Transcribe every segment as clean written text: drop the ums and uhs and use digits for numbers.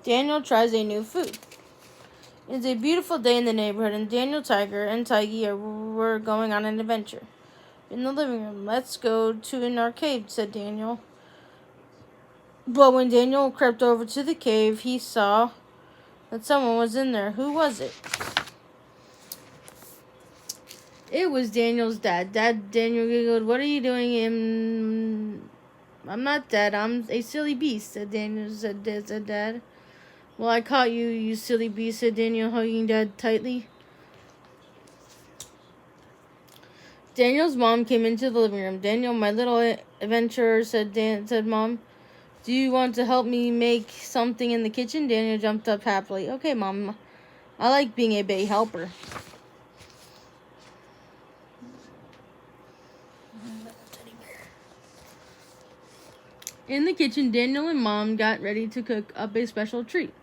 Daniel tries a new food. It's a beautiful day in the neighborhood, and Daniel, Tiger, and Tiggy were going on an adventure. In the living room, let's go to an arcade, said Daniel. But when Daniel crept over to the cave, he saw that someone was in there. Who was it? It was Daniel's dad. Daniel giggled. What are you doing in... I'm not dead. I'm a silly beast, said Daniel, said Dad. Well, I caught you, you silly beast, said Daniel, hugging Dad tightly. Daniel's mom came into the living room. Daniel, my little adventurer, said Mom. Do you want to help me make something in the kitchen? Daniel jumped up happily. Okay, Mom. I like being a big helper. In the kitchen, Daniel and Mom got ready to cook up a special treat.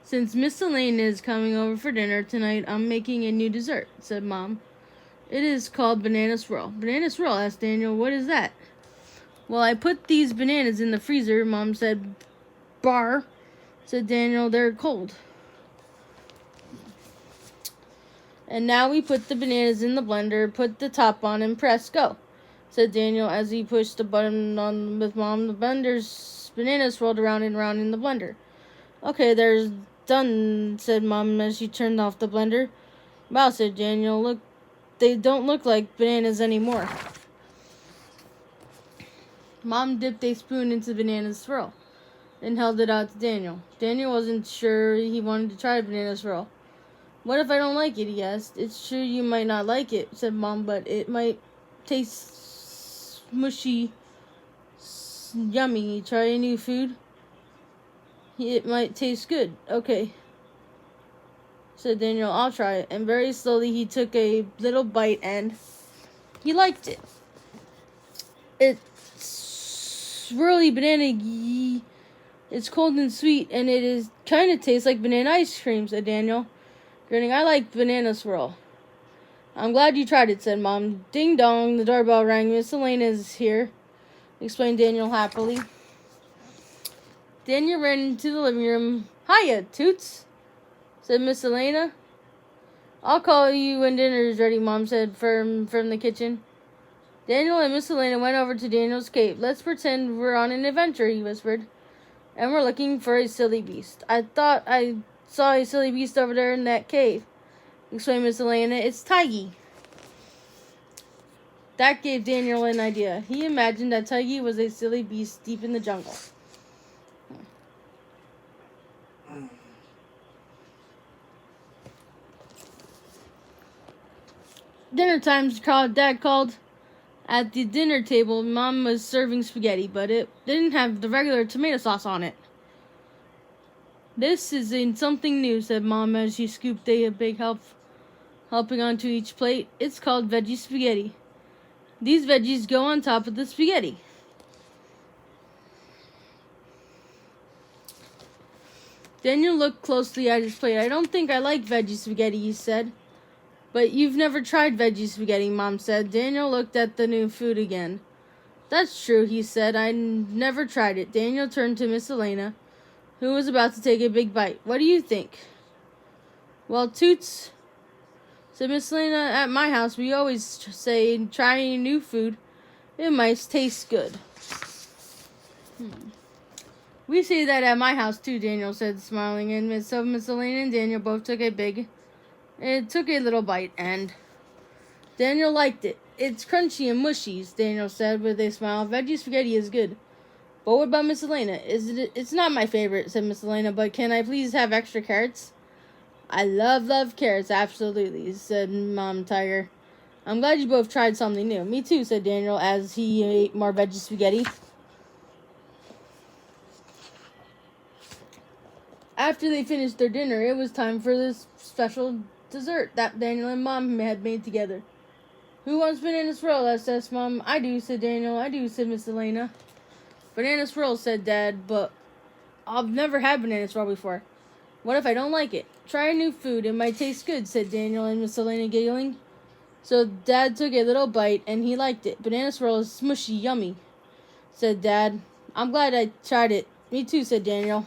Since Miss Elaine is coming over for dinner tonight, I'm making a new dessert, said Mom. It is called banana swirl. Banana swirl, asked Daniel. What is that? Well, I put these bananas in the freezer, Mom said. Bar, said Daniel. They're cold. And now we put the bananas in the blender, put the top on, and press go, said Daniel as he pushed the button on with Mom. The blender's bananas swirled around and around in the blender. Okay, there's done, said Mom as she turned off the blender. Wow, said Daniel. Look, they don't look like bananas anymore. Mom dipped a spoon into the banana swirl and held it out to Daniel. Daniel wasn't sure he wanted to try banana swirl. What if I don't like it, he asked. It's true you might not like it, said Mom, but it might taste mushy, yummy. Try a new food? It might taste good. Okay, said Daniel. I'll try it. And very slowly he took a little bite and he liked it. It's swirly banana. It's cold and sweet, and it is kind of tastes like banana ice cream, said Daniel, grinning. I like banana swirl. I'm glad you tried it, said Mom. Ding dong, the doorbell rang. Miss Elaine is here, explained Daniel happily. Daniel ran into the living room. Hiya, Toots, said Miss Elena. I'll call you when dinner is ready, Mom said from the kitchen. Daniel and Miss Elena went over to Daniel's cave. Let's pretend we're on an adventure, he whispered. And we're looking for a silly beast. I thought I saw a silly beast over there in that cave, explained Miss Elena. It's Tiggy. That gave Daniel an idea. He imagined that Tiggy was a silly beast deep in the jungle. Dinner time, Dad called. At the dinner table, Mom was serving spaghetti, but it didn't have the regular tomato sauce on it. This is in something new, said Mom as she scooped a big helping onto each plate. It's called veggie spaghetti. These veggies go on top of the spaghetti. Daniel looked closely at his plate. I don't think I like veggie spaghetti, he said. But you've never tried veggie spaghetti, Mom said. Daniel looked at the new food again. That's true, he said. I never tried it. Daniel turned to Miss Elena, who was about to take a big bite. What do you think? Well, Toots, said Miss Elena, at my house we always say trying new food. It might taste good. We say that at my house too, Daniel said, smiling. And so Miss Elena and Daniel both took a little bite, and Daniel liked it. It's crunchy and mushy, Daniel said with a smile. Veggie spaghetti is good. But what about Miss Elena? It's not my favorite, said Miss Elena, but can I please have extra carrots? I love carrots, absolutely, said Mom Tiger. I'm glad you both tried something new. Me too, said Daniel as he ate more veggie spaghetti. After they finished their dinner, it was time for this special dessert that Daniel and Mom had made together. Who wants banana swirl? asked Mom. I do, said Daniel. I do, said Miss Elena. Banana swirl, said Dad, but I've never had banana swirl before. What if I don't like it? Try a new food. It might taste good, said Daniel and Miss Elena, giggling. So Dad took a little bite, and he liked it. Banana swirl is smushy, yummy, said Dad. I'm glad I tried it. Me too, said Daniel.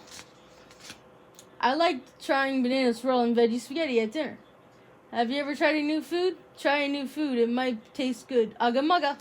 I like trying banana swirl and veggie spaghetti at dinner. Have you ever tried a new food? Try a new food. It might taste good. Ugga mugga.